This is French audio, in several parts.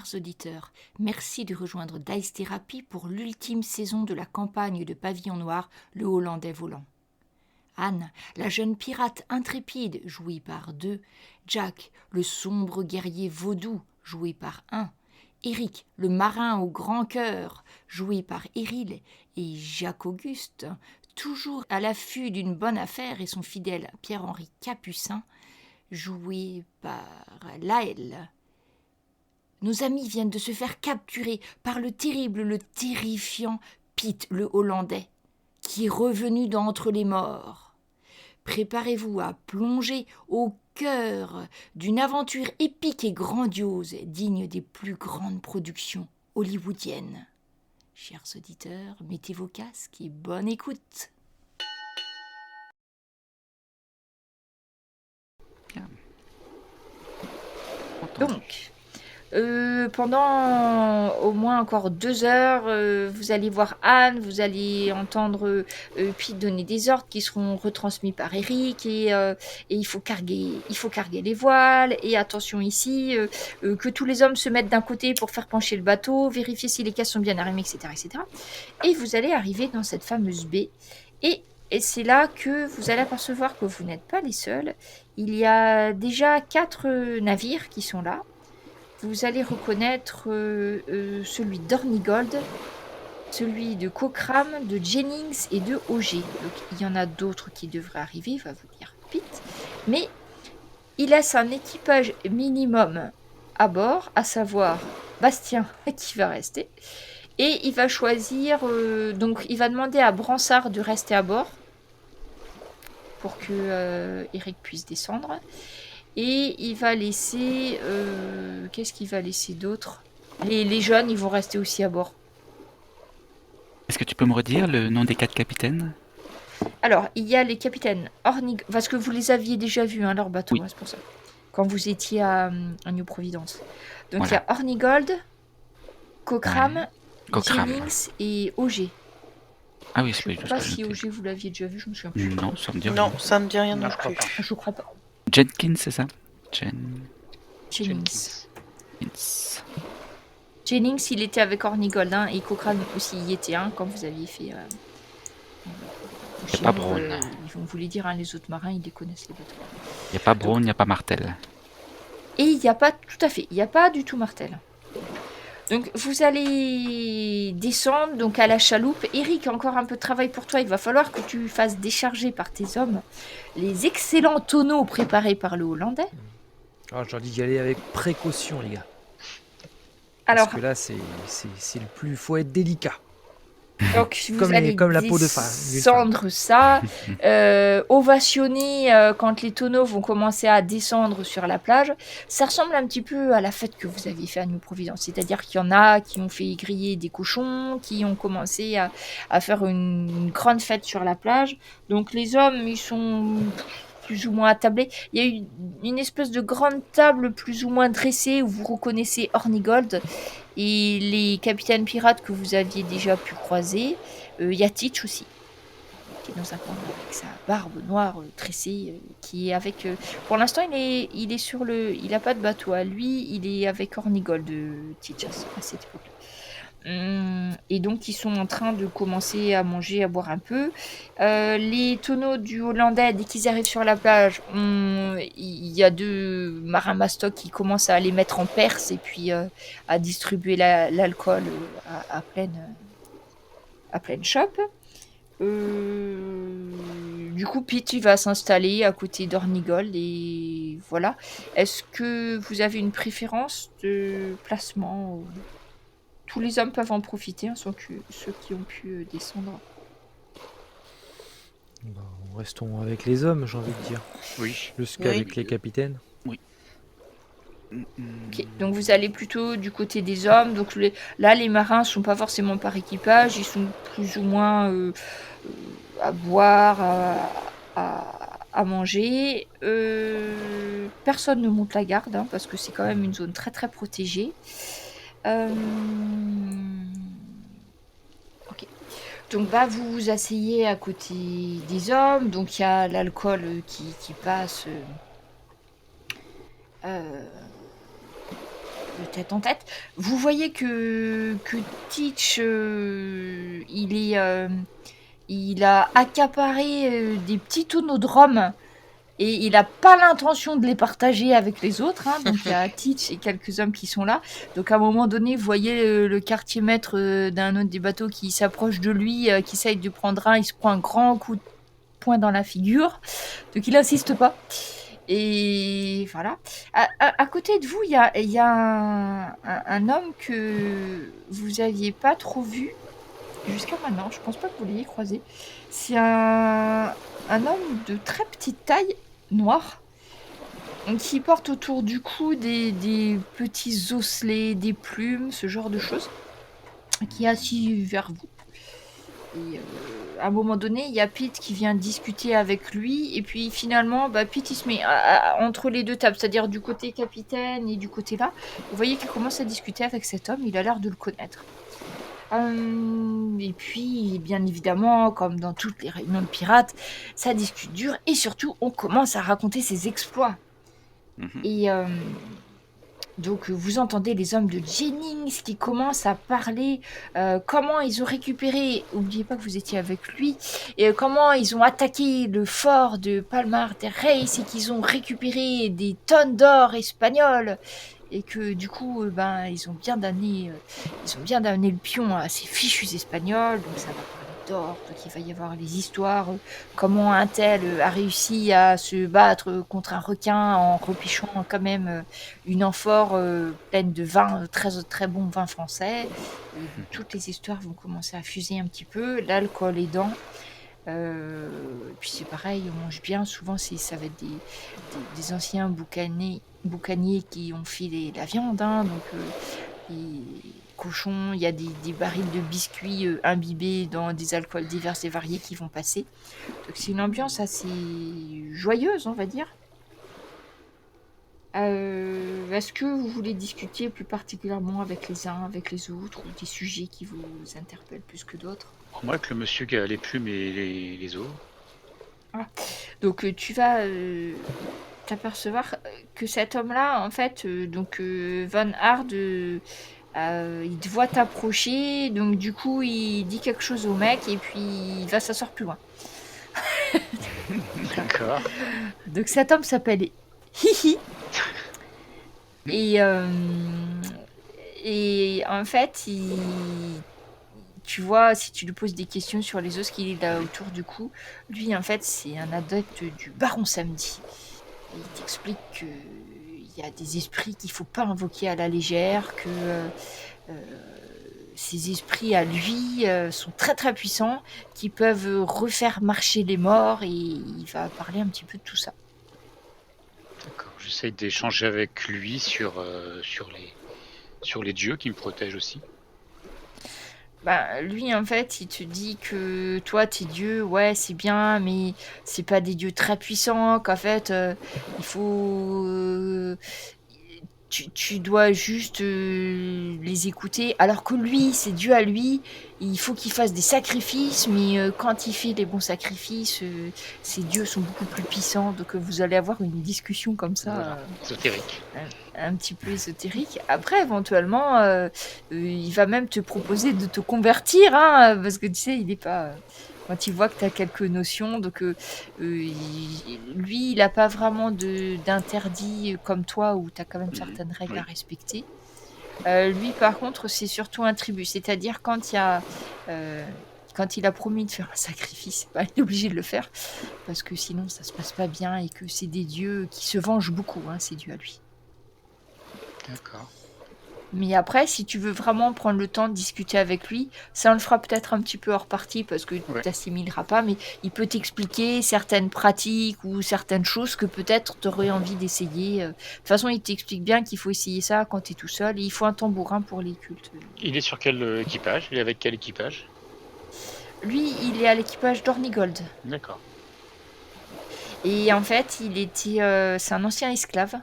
chers auditeurs, merci de rejoindre Dice Therapy pour l'ultime saison de la campagne de Pavillon Noir, le Hollandais volant. Anne, la jeune pirate intrépide, jouée par 2, Jack, le sombre guerrier vaudou, joué par 1, Eric, le marin au grand cœur, joué par Éril, et Jacques-Auguste, toujours à l'affût d'une bonne affaire, et son fidèle Pierre-Henri Capucin, joué par Laël. Nos amis viennent de se faire capturer par le terrible, le terrifiant Pete le Hollandais, qui est revenu d'entre les morts. Préparez-vous à plonger au cœur d'une aventure épique et grandiose, digne des plus grandes productions hollywoodiennes. Chers auditeurs, mettez vos casques et bonne écoute. Donc, pendant au moins encore 2 heures, vous allez voir Anne, vous allez entendre Pete donner des ordres qui seront retransmis par Eric et il faut carguer les voiles et attention ici, que tous les hommes se mettent d'un côté pour faire pencher le bateau, vérifier si les cases sont bien arrimées, etc., etc. Et vous allez arriver dans cette fameuse baie et c'est là que vous allez apercevoir que vous n'êtes pas les seuls. Il y a déjà 4 navires qui sont là. Vous allez reconnaître celui d'Ornigold, celui de Cochrane, de Jennings et de Auger. Donc il y en a d'autres qui devraient arriver, il va vous dire Pete. Mais il laisse un équipage minimum à bord, à savoir Bastien qui va rester. Et il va choisir, donc il va demander à Bransard de rester à bord pour que Eric puisse descendre. Et il va laisser... qu'est-ce qu'il va laisser d'autre ? Les jeunes, ils vont rester aussi à bord. Est-ce que tu peux me redire le nom des 4 capitaines ? Alors, il y a les capitaines Ornig... Parce que vous les aviez déjà vus, hein, leur bateau, Oui. hein, c'est pour ça. Quand vous étiez à New Providence. Donc, Voilà. il y a Ornigold, Cochrane, Ouais. Cochrane. Jennings et Auger. Ah oui, Je c'est ne pas sais juste pas que si noté. Auger, vous l'aviez déjà vu, je me souviens plus. Non, ça me dit rien. Non, ça me dit rien non je crois plus. pas. Je crois pas. Jenkins, c'est ça Jennings. Jennings. Jennings, il était avec Ornigold, hein, et Cochrane aussi y était, hein, quand vous aviez fait... Y a pas Braun. Ils vont vous les dire, hein, les autres marins, ils les connaissent les bateaux. Il n'y a pas Braun, il n'y a pas Martel. Et il n'y a pas, tout à fait, il n'y a pas du tout Martel. Donc vous allez descendre donc à la chaloupe. Eric, encore un peu de travail pour toi. Il va falloir que tu fasses décharger par tes hommes les excellents tonneaux préparés par le Hollandais. Alors, je leur dis d'y aller avec précaution, les gars. Alors, Parce que là, c'est le plus... faut être délicat. donc vous Comme allez la peau de femme. descendre ça, ovationner quand les tonneaux vont commencer à descendre sur la plage. Ça ressemble un petit peu à la fête que vous aviez fait à New Providence. C'est-à-dire qu'il y en a qui ont fait griller des cochons, qui ont commencé à faire une grande fête sur la plage. Donc les hommes, ils sont plus ou moins attablés. Il y a eu une espèce de grande table plus ou moins dressée où vous reconnaissez Ornigold et les capitaines pirates que vous aviez déjà pu croiser. Il y a Teach aussi, qui est dans un coin avec sa barbe noire tressée, qui est avec... pour l'instant, il est sur le... Il n'a pas de bateau à lui, il est avec Ornigold, Teach, à cette époque-là. Et donc ils sont en train de commencer à manger, à boire un peu. Les tonneaux du Hollandais, dès qu'ils arrivent sur la plage, il y a 2 marins mastocs qui commencent à les mettre en perce et puis à distribuer l'alcool à pleine chope. Du coup, Pete il va s'installer à côté d'Ornigold et voilà. Est-ce que vous avez une préférence de placement ? Tous les hommes peuvent en profiter, hein, ceux qui ont pu descendre. Bah, restons avec les hommes, j'ai envie de dire. Oui. Plus qu'avec les capitaines. Ok, donc vous allez plutôt du côté des hommes. Donc là, les marins sont pas forcément par équipage, ils sont plus ou moins à boire, à manger. Personne ne monte la garde, hein, parce que c'est quand même une zone très très protégée. Ok. Donc bah vous vous asseyez à côté des hommes, donc il y a l'alcool qui passe de tête en tête. Vous voyez que Teach, il a accaparé des petits tonneaux de rhum et il n'a pas l'intention de les partager avec les autres. Hein. Donc il y a Teach et quelques hommes qui sont là. Donc à un moment donné, vous voyez le quartier maître d'un autre des bateaux qui s'approche de lui, qui essaye de prendre un. Il se prend un grand coup de poing dans la figure. Donc il n'insiste pas. Et voilà. À côté de vous, il y a un homme que vous n'aviez pas trop vu jusqu'à maintenant. Je pense pas que vous l'ayez croisé. C'est un homme de très petite taille, noir, qui porte autour du cou des petits osselets, des plumes, ce genre de choses, qui est assis vers vous. Et à un moment donné, il y a Pete qui vient discuter avec lui, et puis finalement, Pete il se met entre les deux tables, c'est-à-dire du côté capitaine et du côté là. Vous voyez qu'il commence à discuter avec cet homme, il a l'air de le connaître. Et puis, bien évidemment, comme dans toutes les réunions de pirates, ça discute dur, et surtout, on commence à raconter ses exploits. Et donc, vous entendez les hommes de Jennings qui commencent à parler comment ils ont récupéré, n'oubliez pas que vous étiez avec lui, et comment ils ont attaqué le fort de Palmar de Reis et qu'ils ont récupéré des tonnes d'or espagnol. Et que du coup, ils ont bien donné le pion à ces fichus espagnols, donc ça va parler d'or, donc il va y avoir les histoires, comment un tel a réussi à se battre contre un requin en repêchant quand même une amphore pleine de vin, très, très bon vin français. Et toutes les histoires vont commencer à fuser un petit peu, l'alcool aidant. Puis c'est pareil, on mange bien, souvent ça va être des anciens boucaniers qui ont filé la viande, hein, donc les cochons, il y a des barils de biscuits imbibés dans des alcools divers et variés qui vont passer. Donc c'est une ambiance assez joyeuse, on va dire. Est-ce que vous voulez discuter plus particulièrement avec les uns, avec les autres, ou des sujets qui vous interpellent plus que d'autres? Moi, avec le monsieur qui a les plumes et les os. Donc tu vas t'apercevoir que cet homme-là, en fait, Von Hard, il te voit t'approcher, donc du coup il dit quelque chose au mec et puis il va s'asseoir plus loin. D'accord. Donc cet homme s'appelle Hihi. Et en fait, tu vois, si tu lui poses des questions sur les os qu'il a autour du cou, lui, en fait, c'est un adepte du Baron Samedi. Et il t'explique qu'il y a des esprits qu'il ne faut pas invoquer à la légère, que ces esprits à lui sont très très puissants, qui peuvent refaire marcher les morts, et il va parler un petit peu de tout ça. D'accord. J'essaye d'échanger avec lui sur les dieux qui me protègent aussi. Lui, en fait, il te dit que toi, tes dieux, ouais, c'est bien, mais c'est pas des dieux très puissants, qu'en fait, il faut... tu dois juste les écouter, alors que lui, c'est Dieu à lui, il faut qu'il fasse des sacrifices, mais quand il fait les bons sacrifices, ses dieux sont beaucoup plus puissants, donc vous allez avoir une discussion comme ça. Voilà. Ésotérique. Un petit peu ésotérique. Après, éventuellement, il va même te proposer de te convertir, hein, parce que tu sais, il n'est pas... quand il voit que tu as quelques notions, donc lui, il n'a pas vraiment d'interdit comme toi, où tu as quand même certaines règles à respecter. Lui, par contre, c'est surtout un tribut, c'est-à-dire quand il a promis de faire un sacrifice, il est obligé de le faire, parce que sinon ça se passe pas bien, et que c'est des dieux qui se vengent beaucoup, hein, ces dieux à lui. D'accord. Mais après, si tu veux vraiment prendre le temps de discuter avec lui, ça on le fera peut-être un petit peu hors partie, parce que tu t'assimileras pas, mais il peut t'expliquer certaines pratiques ou certaines choses que peut-être tu aurais envie d'essayer. De toute façon, il t'explique bien qu'il faut essayer ça quand tu es tout seul, et il faut un tambourin pour les cultes. Il est sur quel équipage? Il est avec quel équipage? Lui, il est à l'équipage d'Ornigold. D'accord. Et en fait, c'est un ancien esclave.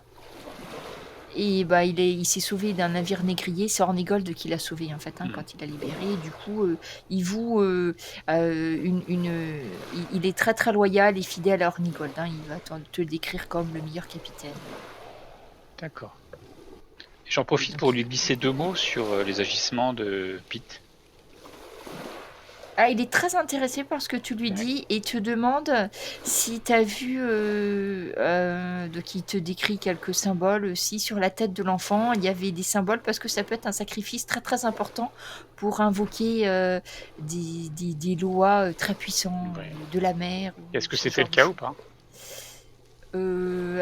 Et il s'est sauvé d'un navire négrier, c'est Ornigold qui l'a sauvé en fait, quand il a libéré. Et du coup, il est très très loyal et fidèle à Ornigold. Il va te le décrire comme le meilleur capitaine. D'accord. J'en profite pour lui glisser 2 mots sur les agissements de Pete. Ah, il est très intéressé par ce que tu lui dis et te demande si tu as vu, donc il te décrit quelques symboles aussi sur la tête de l'enfant. Il y avait des symboles parce que ça peut être un sacrifice très très important pour invoquer des lois très puissants Ouais. de la mer. Est-ce que ce c'était genre le de cas choses. ou pas?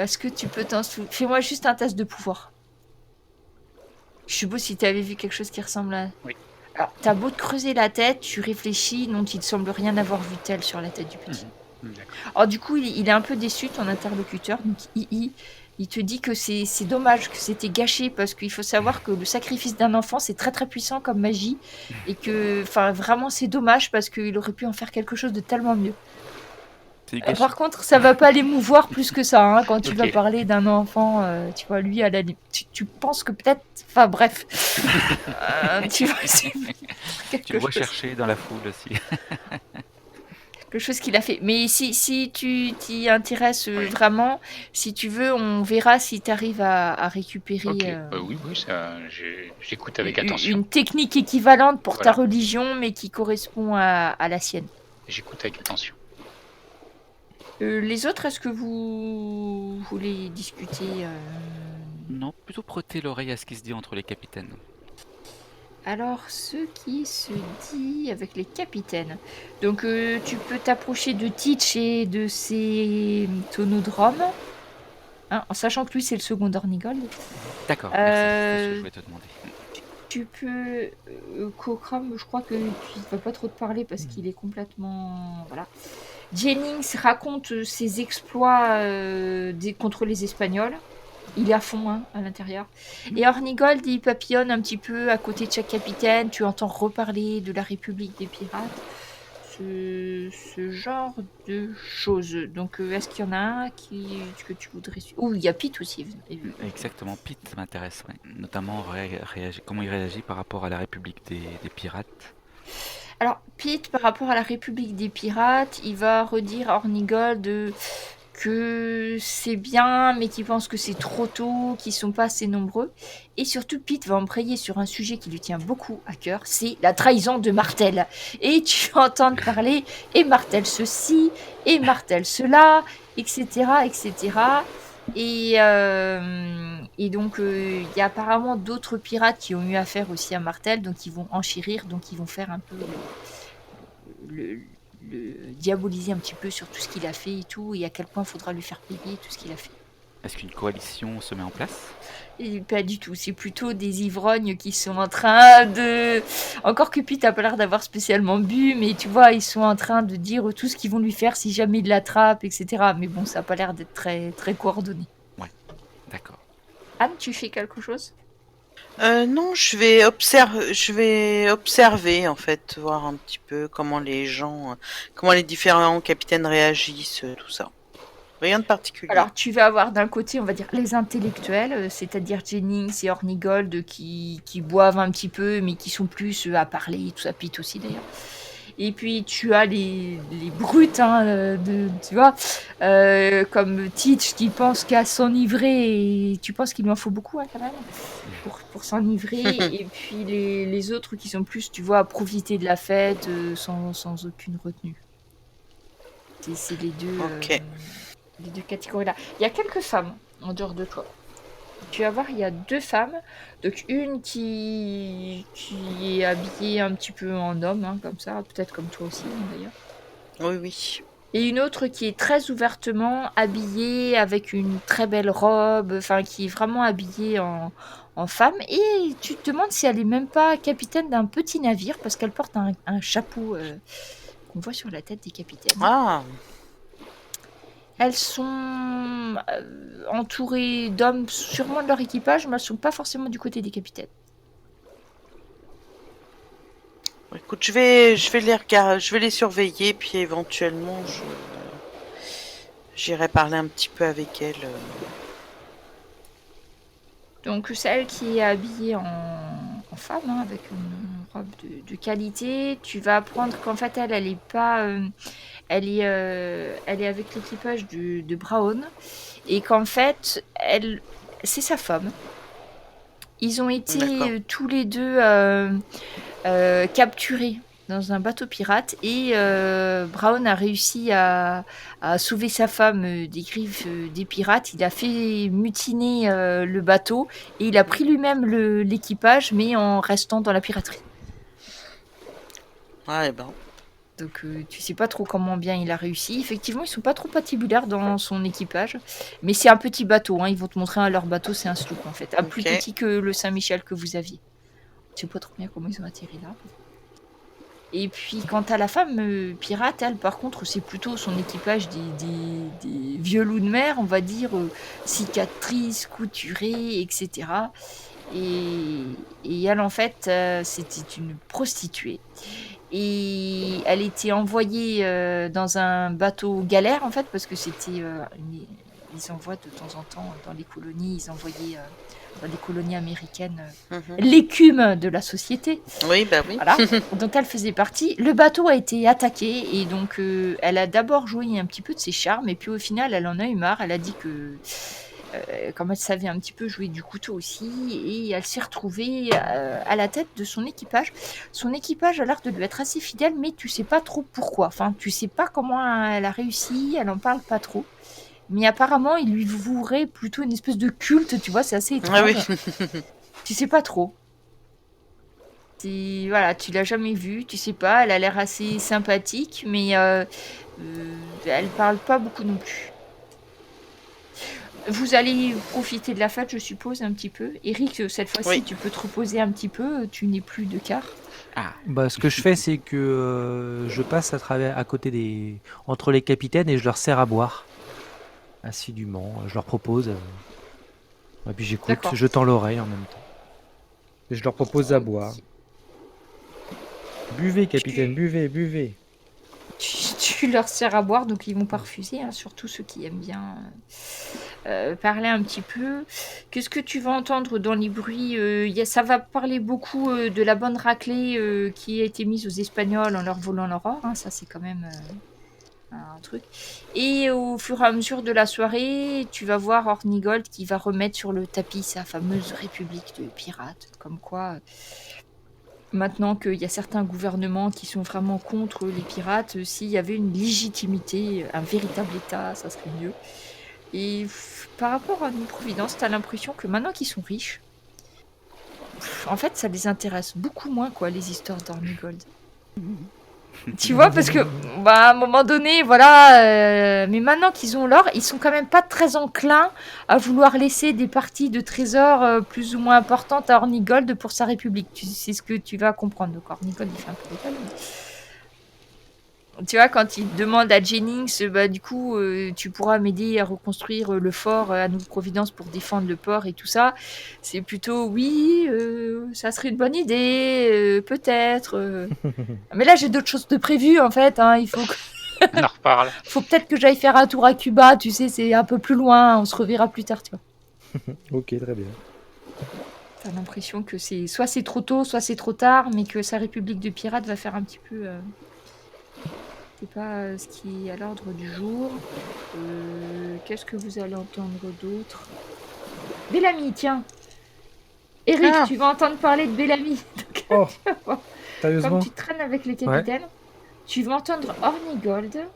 Est-ce que tu peux t'en souvenir? Fais-moi juste un test de pouvoir. Je suppose si tu avais vu quelque chose qui ressemble à... Oui. Alors, t'as beau te creuser la tête, tu réfléchis, non, il ne semble rien avoir vu tel sur la tête du petit. D'accord. Alors du coup, il est un peu déçu, ton interlocuteur, donc il te dit que c'est dommage, que c'était gâché, parce qu'il faut savoir que le sacrifice d'un enfant, c'est très très puissant comme magie, et que, enfin, vraiment, c'est dommage, parce qu'il aurait pu en faire quelque chose de tellement mieux. C'est gâché. Par contre, ça va pas l'émouvoir plus que ça, hein, quand tu Ok. vas parler d'un enfant, tu vois, lui, à la limite, tu penses que peut-être... Enfin, bref. Tu vois, c'est Tu quelque le vois chose. chercher dans la foule aussi. Quelque chose qu'il a fait. Mais si tu t'y intéresses Oui. vraiment, si tu veux, on verra si tu arrives à récupérer Ok. Oui, ça, j'écoute avec attention. une technique équivalente pour ta Voilà. religion, mais qui correspond à la sienne. J'écoute avec attention. Les autres, est-ce que vous voulez discuter Non, plutôt prêter l'oreille à ce qui se dit entre les capitaines. Alors, ce qui se dit avec les capitaines. Donc, tu peux t'approcher de Teach et de ses tonodromes, hein, en sachant que lui, c'est le second Ornigold. D'accord, merci, c'est ce que je Euh, voulais te demander. Tu peux... Kokram, je crois que tu ne vas pas trop te parler parce qu'il est complètement... Voilà. Jennings raconte ses exploits contre les Espagnols. Il est à fond, hein, à l'intérieur. Et Ornigold, il papillonne un petit peu à côté de chaque capitaine. Tu entends reparler de la République des pirates. Ce genre de choses. Donc, est-ce qu'il y en a un que tu voudrais suivre? Ou il y a Pete aussi. Exactement, Pete m'intéresse, ouais. Notamment comment il réagit par rapport à la République des pirates. Alors, Pete, par rapport à la République des pirates, il va redire à Ornigold que c'est bien, mais qu'il pense que c'est trop tôt, qu'ils sont pas assez nombreux. Et surtout, Pete va embrayer sur un sujet qui lui tient beaucoup à cœur, c'est la trahison de Martel. Et tu vas entendre parler, et Martel ceci, et Martel cela, etc., etc. Et donc, il y a apparemment d'autres pirates qui ont eu affaire aussi à Martel, donc ils vont enchérir, donc ils vont faire un peu le diaboliser un petit peu sur tout ce qu'il a fait et tout, et à quel point il faudra lui faire payer tout ce qu'il a fait. Est-ce qu'une coalition se met en place? Et pas du tout, c'est plutôt des ivrognes qui sont en train de... Encore que Pete a pas l'air d'avoir spécialement bu, mais tu vois, ils sont en train de dire tout ce qu'ils vont lui faire si jamais il l'attrape, etc. Mais bon, ça a pas l'air d'être très, très coordonné. Ouais, d'accord. Anne, tu fais quelque chose? Non, je vais observer en fait, voir un petit peu comment les différents capitaines réagissent, tout ça. Rien de particulier. Alors, tu vas avoir d'un côté, on va dire, les intellectuels, c'est-à-dire Jennings et Ornigold, qui boivent un petit peu, mais qui sont plus à parler, tout ça, Pete aussi d'ailleurs. Et puis, tu as les brutes, hein, tu vois, comme Teach, qui pense qu'à s'enivrer, et tu penses qu'il lui en faut beaucoup, hein, quand même, pour s'enivrer. Et puis, les autres qui sont plus, tu vois, à profiter de la fête, sans aucune retenue. C'est les deux... Ok. Les deux catégories-là. Il y a quelques femmes en dehors de toi. Tu vas voir, il y a deux femmes. Donc une qui est habillée un petit peu en homme, hein, comme ça, peut-être comme toi aussi d'ailleurs. Oui, oui. Et une autre qui est très ouvertement habillée avec une très belle robe, enfin qui est vraiment habillée en femme. Et tu te demandes si elle est même pas capitaine d'un petit navire parce qu'elle porte un chapeau qu'on voit sur la tête des capitaines. Ah, Elles sont entourées d'hommes, sûrement de leur équipage, mais elles sont pas forcément du côté des capitaines. écoute, je vais les surveiller, puis éventuellement, j'irai parler un petit peu avec elles. Donc celle qui est habillée en femme, hein, avec une robe de qualité, tu vas apprendre qu'en fait elle est pas, elle est avec l'équipage de Brown, et qu'en fait c'est sa femme. Ils ont été D'accord. tous les deux capturés dans un bateau pirate et Brown a réussi à sauver sa femme des griffes des pirates. Il a fait mutiner le bateau et il a pris lui-même l'équipage, mais en restant dans la piraterie. Ah, et ben. Donc tu sais pas trop comment bien il a réussi. Effectivement, ils sont pas trop patibulaires dans son équipage, mais c'est un petit bateau. Hein. Ils vont te montrer leur bateau, c'est un sloop en fait, un plus Ok. petit que le Saint-Michel que vous aviez. Je sais pas trop bien comment ils ont atterri là. Et puis quant à la femme pirate, elle par contre c'est plutôt son équipage des vieux loups de mer, on va dire, cicatrices, couturées, etc. Et elle en fait c'était une prostituée. Et elle était envoyée dans un bateau galère en fait parce que c'était ils envoient de temps en temps dans les colonies, ils envoyaient dans les colonies américaines l'écume de la société. Oui, bah oui. Voilà, dont elle faisait partie. Le bateau a été attaqué et donc elle a d'abord joué un petit peu de ses charmes et puis au final elle en a eu marre. Elle a dit que comme elle savait un petit peu jouer du couteau aussi, et elle s'est retrouvée à la tête de son équipage. Son équipage a l'air de lui être assez fidèle, mais tu sais pas trop pourquoi. Enfin, tu sais pas comment elle a réussi, elle en parle pas trop. Mais apparemment, il lui vouerait plutôt une espèce de culte, tu vois, c'est assez étrange. Ah oui. Tu sais pas trop. Voilà, tu l'as jamais vue, tu sais pas, elle a l'air assez sympathique, mais elle parle pas beaucoup non plus. Vous allez profiter de la fête, je suppose, un petit peu. Eric, cette fois-ci, Oui. tu peux te reposer un petit peu, tu n'es plus de quart. Ah, Bah, ce que je fais, c'est que je passe à côté entre les capitaines et je leur sers à boire assidûment. Je leur propose. Et puis j'écoute, D'accord. je tends l'oreille en même temps. Et je leur propose à boire. Buvez, capitaine, buvez, buvez. Tu leur sers à boire, donc ils vont pas refuser, hein, surtout ceux qui aiment bien parler un petit peu. Qu'est-ce que tu vas entendre dans les bruits ça va parler beaucoup de la bonne raclée qui a été mise aux Espagnols en leur volant leur or, hein, ça c'est quand même un truc. Et au fur et à mesure de la soirée, tu vas voir Hornigold qui va remettre sur le tapis sa fameuse république de pirates, comme quoi... Maintenant qu'il y a certains gouvernements qui sont vraiment contre les pirates, s'il y avait une légitimité, un véritable État, ça serait mieux. Et par rapport à New-Providence, t'as l'impression que maintenant qu'ils sont riches, en fait, ça les intéresse beaucoup moins, quoi, les histoires d'Hornigold. Tu vois, parce que, bah, à un moment donné, voilà, mais maintenant qu'ils ont l'or, ils sont quand même pas très enclins à vouloir laisser des parties de trésors plus ou moins importantes à Hornigold pour sa république. C'est ce que tu vas comprendre. Donc Hornigold, il fait un peu d'école. Tu vois, quand il demande à Jennings, bah, du coup, tu pourras m'aider à reconstruire le fort à New-Providence pour défendre le port et tout ça. C'est plutôt, oui, ça serait une bonne idée, peut-être. Mais là, j'ai d'autres choses de prévues, en fait. Hein. Il faut On en reparle. faut peut-être que j'aille faire un tour à Cuba. Tu sais, c'est un peu plus loin. On se reverra plus tard, tu vois. Ok, très bien. T'as l'impression que soit c'est trop tôt, soit c'est trop tard, mais que sa république de pirates va faire un petit peu... C'est pas ce qui est à l'ordre du jour. Qu'est-ce que vous allez entendre d'autre? Bellamy, tiens. Eric, tu vas entendre parler de Bellamy. Oh, Tu vas voir. sérieusement? Comme tu traînes avec les capitaines, tu vas entendre Hornigold.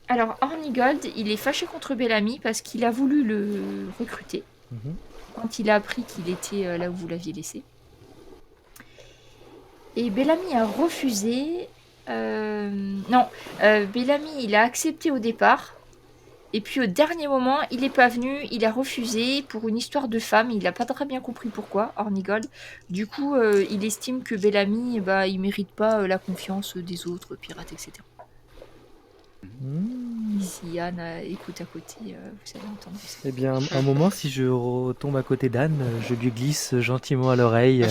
Alors, Hornigold, il est fâché contre Bellamy parce qu'il a voulu le recruter quand il a appris qu'il était là où vous l'aviez laissé. Et Bellamy a refusé. Bellamy, il a accepté au départ. Et puis au dernier moment, il n'est pas venu, il a refusé pour une histoire de femme. Il n'a pas très bien compris pourquoi, Hornigold. Du coup, il estime que Bellamy, il mérite pas la confiance des autres pirates, etc. Si Anne écoute à côté, vous allez entendre ça. Eh bien, un moment, si je retombe à côté d'Anne, je lui glisse gentiment à l'oreille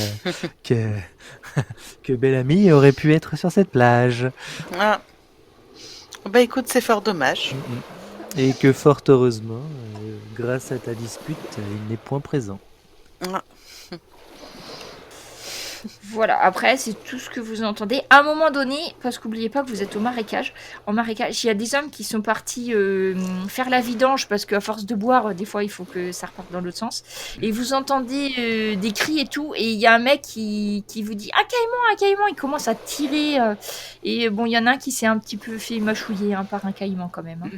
que Bellamy aurait pu être sur cette plage. Ah. Bah écoute, c'est fort dommage. Et que fort heureusement, grâce à ta dispute, il n'est point présent. Ah. Voilà, après, c'est tout ce que vous entendez. À un moment donné, parce qu'oubliez pas que vous êtes au marécage. En marécage, il y a des hommes qui sont partis faire la vidange parce qu'à force de boire, des fois, il faut que ça reparte dans l'autre sens. Et vous entendez des cris et tout. Et il y a un mec qui vous dit un caïman. Il commence à tirer. Et bon, il y en a un qui s'est un petit peu fait mâchouiller par un caïman quand même.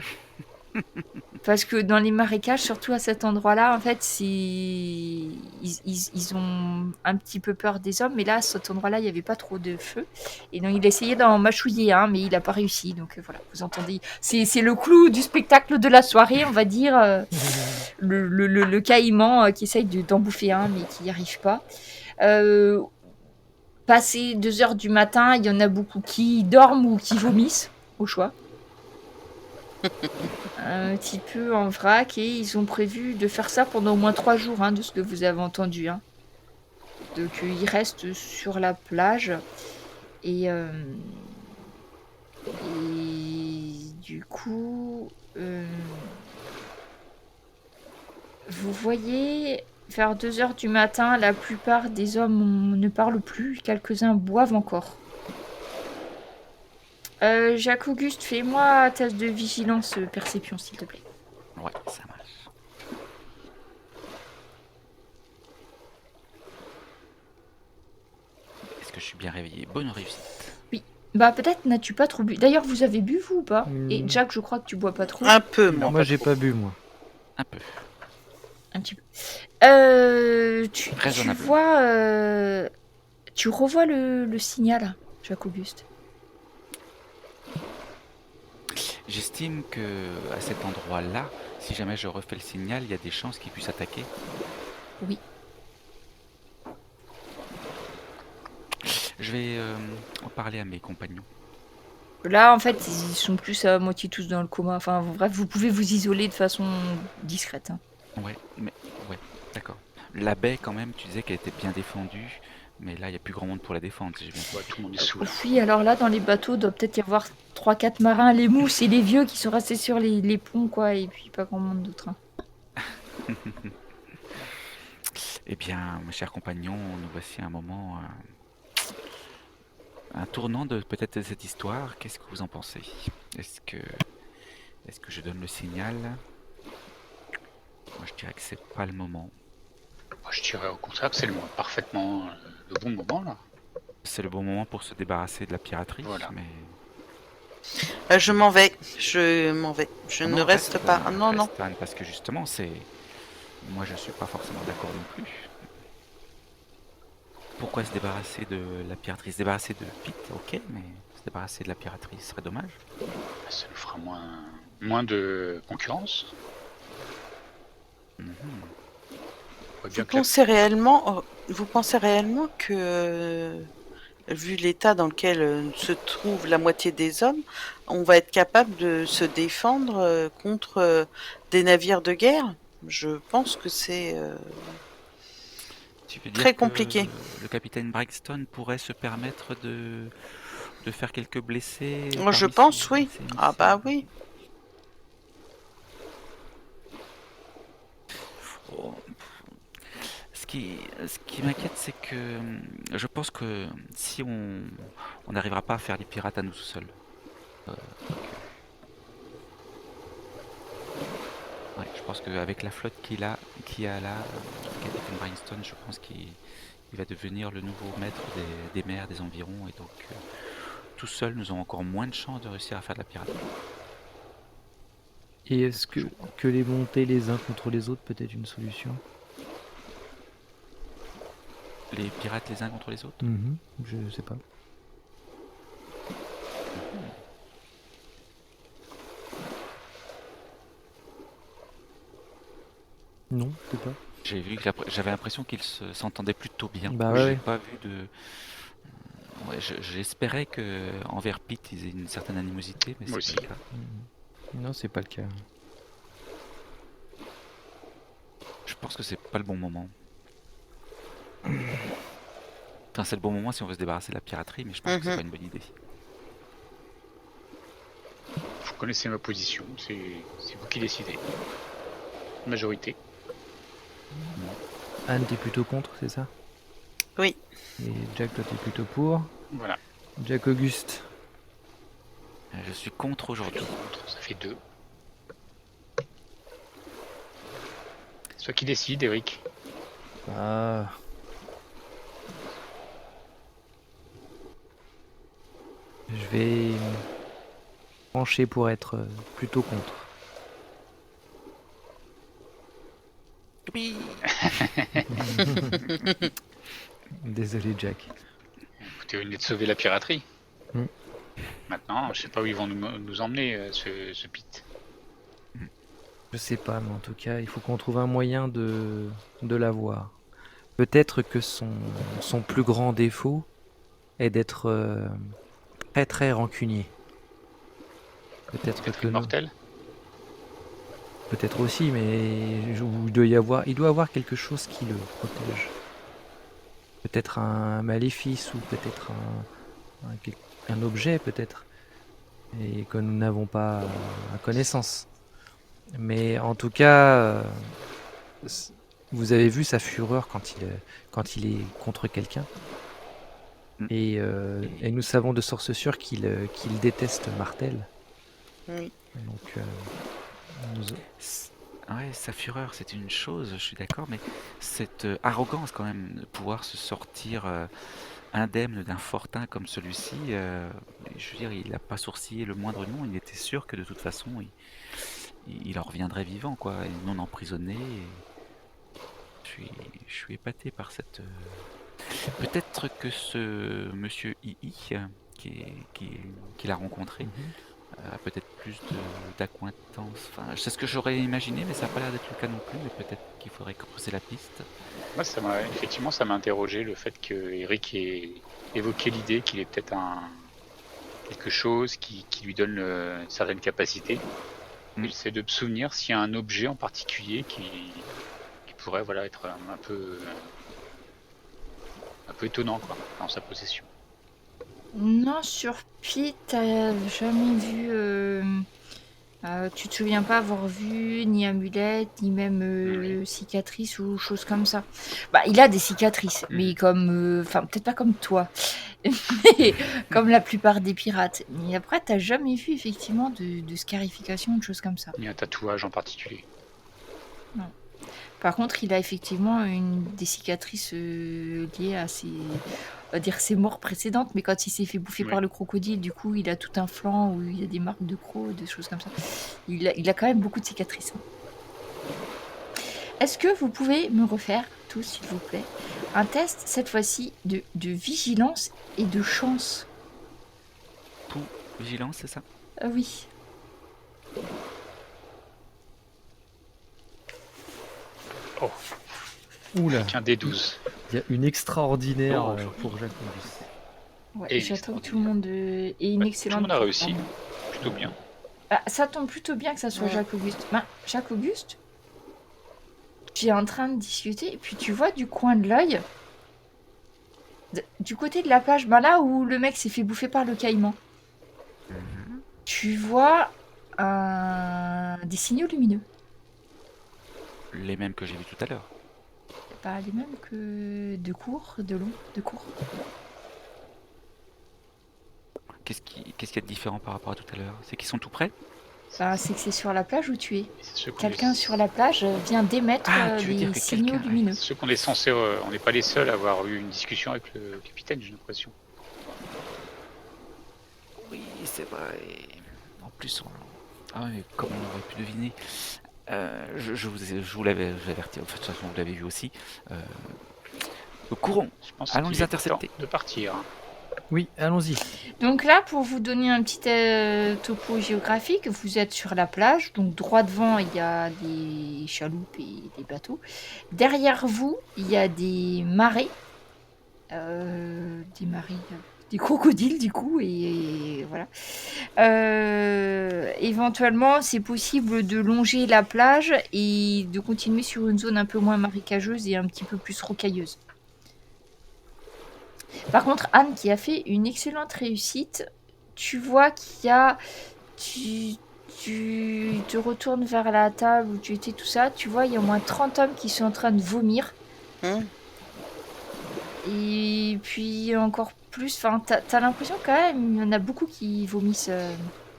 Parce que dans les marécages, surtout à cet endroit-là, en fait, ils ont un petit peu peur des hommes. Mais là, à cet endroit-là, il n'y avait pas trop de feu. Et donc, il essayait d'en mâchouiller un, mais il n'a pas réussi. Donc, voilà, vous entendez. C'est le clou du spectacle de la soirée, on va dire. Le caïman qui essaye d'en bouffer un, mais qui n'y arrive pas. Passé 2 heures du matin, il y en a beaucoup qui dorment ou qui vomissent, au choix. Un petit peu en vrac, et ils ont prévu de faire ça pendant au moins 3 jours, de ce que vous avez entendu. Donc ils restent sur la plage et du coup vous voyez vers 2 heures du matin, la plupart des hommes ne parlent plus, quelques-uns boivent encore. Jacques-Auguste, fais-moi un test de vigilance perception, s'il te plaît. Ouais, ça marche. Est-ce que je suis bien réveillé? Bonne réussite. Oui. Bah peut-être n'as-tu pas trop bu. D'ailleurs, vous avez bu vous ou pas? Et Jack, je crois que tu bois pas trop. Un peu, Non, moi j'ai pas bu, moi. Un peu. Un petit peu. Tu Raisonnable. vois... tu revois le signal, Jacques-Auguste. J'estime que à cet endroit-là, si jamais je refais le signal, il y a des chances qu'ils puissent attaquer. Oui. Je vais en parler à mes compagnons. Là, en fait, ils sont plus à moitié tous dans le coma. Enfin, bref, vous pouvez vous isoler de façon discrète. Ouais, d'accord. La baie, quand même, tu disais qu'elle était bien défendue, mais là, il n'y a plus grand monde pour la défendre, si j'ai bien compris. Tout le monde est sous là. Oui, alors là, dans les bateaux, doit peut-être y avoir 3-4 marins, les mousses et les vieux qui sont restés sur les ponts, quoi, et puis pas grand monde d'autres. Eh bien, mes chers compagnons, nous voici à un moment, un tournant de peut-être de cette histoire. Qu'est-ce que vous en pensez? Est-ce que je donne le signal? Moi, je dirais que c'est pas le moment. Moi, je dirais au contraire que c'est parfaitement le bon moment là. C'est le bon moment pour se débarrasser de la piraterie, Voilà. mais... Je m'en vais. Je ne non, reste pas. Anne, Non, non. reste, Anne, parce que justement, moi, je suis pas forcément d'accord non plus. Pourquoi se débarrasser de la piraterie? Se débarrasser de Pete, ok, mais se débarrasser de la piraterie, ce serait dommage. Ça nous fera moins de concurrence. Mhm. Vous pensez réellement que, vu l'état dans lequel se trouve la moitié des hommes, on va être capable de se défendre contre des navires de guerre? Je pense que c'est Tu veux très dire que compliqué. le capitaine Brixton pourrait se permettre de faire quelques blessés Moi, je parmi pense, ses- oui. ses Ah missiles? bah oui. Oh, Ce qui m'inquiète, c'est que je pense que si on n'arrivera pas à faire les pirates à nous tout seuls. Ouais, je pense qu'avec la flotte qu'il a là, le capitaine Bryanston, je pense qu'il va devenir le nouveau maître des mers, des environs, et donc tout seul, nous avons encore moins de chances de réussir à faire de la piraterie. Et est-ce que les monter les uns contre les autres peut être une solution? Les pirates les uns contre les autres? Je sais pas. Non, je sais pas. J'ai vu que j'avais l'impression qu'ils s'entendaient plutôt bien. Bah J'ai ouais. pas vu de. Ouais, j'espérais que envers Pete ils aient une certaine animosité, mais Moi c'est aussi. pas le cas. Non, c'est pas le cas. Je pense que c'est pas le bon moment. Enfin, c'est le bon moment si on veut se débarrasser de la piraterie, mais je pense que c'est pas une bonne idée. Vous connaissez ma position, c'est vous qui décidez. Majorité. Anne, t'es plutôt contre, c'est ça? Oui. Et Jack, toi, t'es plutôt pour. Voilà. Jack Auguste. Je suis contre aujourd'hui. Ça fait 2. C'est toi qui décide, Eric. Ah. Je vais pencher pour être plutôt contre. Oui. Désolé, Jack. Écoutez, vous venez de sauver la piraterie. Mm. Maintenant, je sais pas où ils vont nous emmener, ce pit. Je sais pas, mais en tout cas, il faut qu'on trouve un moyen de l'avoir. Peut-être que son plus grand défaut est d'être très très rancunier. Peut-être que non. Immortel. Peut-être aussi, mais il doit avoir quelque chose qui le protège. Peut-être un maléfice ou peut-être un objet, peut-être, et que nous n'avons pas à connaissance. Mais en tout cas, vous avez vu sa fureur quand il est contre quelqu'un. Et nous savons de source sûre qu'il déteste Martel. Oui. Donc, Ouais, sa fureur, c'est une chose, je suis d'accord, mais cette arrogance quand même, de pouvoir se sortir indemne d'un fortin comme celui-ci, je veux dire, il n'a pas sourcillé le moindre nom, il était sûr que de toute façon, il en reviendrait vivant, quoi, et non emprisonné. Je suis épaté par cette... Peut-être que ce monsieur II, qu'il a rencontré, a peut-être plus d'acquaintance. Enfin, c'est ce que j'aurais imaginé, mais ça n'a pas l'air d'être le cas non plus. Mais peut-être qu'il faudrait creuser la piste. Moi, effectivement, ça m'a interrogé le fait que Eric ait évoqué l'idée qu'il ait peut-être quelque chose qui lui donne une certaine capacité. J'essaie de me souvenir s'il y a un objet en particulier qui pourrait être un peu étonnant, quoi, dans sa possession. Non, sur Pete, t'as jamais vu. Tu te souviens pas avoir vu ni amulette, ni même cicatrice ou chose comme ça. Bah, il a des cicatrices, mais comme. Enfin, peut-être pas comme toi, mais comme la plupart des pirates. Mais après, t'as jamais vu effectivement de scarification, de choses comme ça. Il y a un tatouage en particulier. Non. Par contre, il a effectivement des cicatrices liées à ses morts précédentes, mais quand il s'est fait bouffer par le crocodile, du coup, il a tout un flanc où il y a des marques de crocs, des choses comme ça. Il a quand même beaucoup de cicatrices. Est-ce que vous pouvez me refaire, tous, s'il vous plaît, un test, cette fois-ci, de vigilance et de chance? Pour vigilance, c'est ça? Oui. Oh. Oula. Tiens, des 12. Il y a une extraordinaire pour Jacques Auguste. Ouais, j'attends que tout le monde ait une excellente... Tout le monde a réussi. Plutôt bien. Ah, ça tombe plutôt bien que ça soit Jacques Auguste. Ben, Jacques Auguste, tu es en train de discuter, et puis tu vois du coin de l'œil, du côté de la plage, ben là où le mec s'est fait bouffer par le caïman, tu vois des signaux lumineux. Les mêmes que j'ai vus tout à l'heure. Pas les mêmes que de court, de long, de court. Qu'est-ce qu'il y a de différent par rapport à tout à l'heure? C'est qu'ils sont tout près? Ben, c'est que c'est sur la plage où tu es. C'est Quelqu'un sur la plage vient d'émettre des signaux lumineux. Ceux qu'on est censé, on n'est pas les seuls à avoir eu une discussion avec le capitaine, j'ai l'impression. Oui, c'est vrai. En plus, ah ouais, comme on aurait pu deviner, je vous l'avais averti, en fait, de toute façon vous l'avez vu aussi. Courons, allons les intercepter. De partir. Oui, allons-y. Donc là, pour vous donner un petit topo géographique, vous êtes sur la plage. Donc droit devant, il y a des chaloupes et des bateaux. Derrière vous, il y a des marais. Des crocodiles du coup. Et voilà. Éventuellement, c'est possible de longer la plage et de continuer sur une zone un peu moins marécageuse et un petit peu plus rocailleuse. Par contre, Anne, qui a fait une excellente réussite, tu vois qu'il y a... Tu te retournes vers la table où tu étais, tout ça, tu vois, il y a au moins 30 hommes qui sont en train de vomir. Et Et puis encore plus, enfin, t'as l'impression quand même, il y en a beaucoup qui vomissent.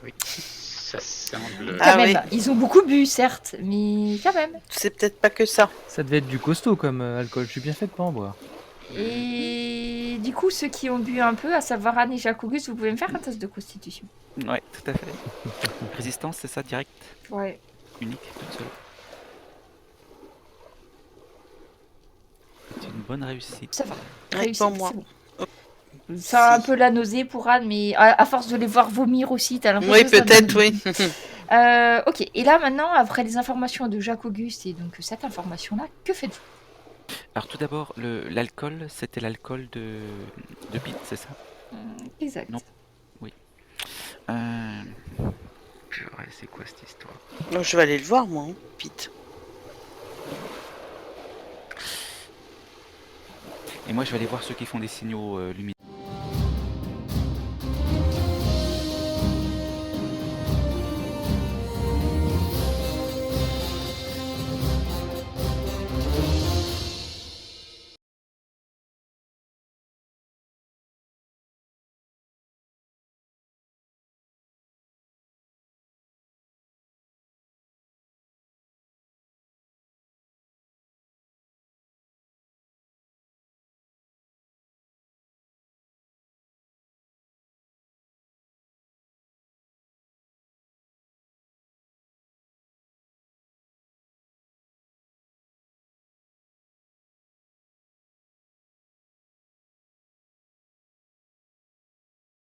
Oui, ça semble. Quand Ah même, oui. ils ont beaucoup bu, certes, mais quand même. C'est peut-être pas que ça. Ça devait être du costaud comme alcool. Je suis bien fait de pas en boire. Et du coup, ceux qui ont bu un peu, à savoir Anne et Jacques-Auguste, vous pouvez me faire un test de constitution. Ouais, tout à fait. Résistance, c'est ça, direct, Ouais. unique, toute seule. C'est une bonne réussite. Ça va. Ouais, Réussi, pour moi. c'est bon. Ça a un peu la nausée pour Anne, mais à force de les voir vomir aussi, t'as l'impression Oui, que ça peut-être, donne. oui. Ok, et là maintenant, après les informations de Jacques-Auguste et donc cette information-là, que faites-vous? Alors tout d'abord, l'alcool, c'était l'alcool de Pete, c'est ça? Exact. Non. Purée, c'est quoi cette histoire? Donc, je vais aller le voir, moi, hein, Pete. Et moi, je vais aller voir ceux qui font des signaux lumineux.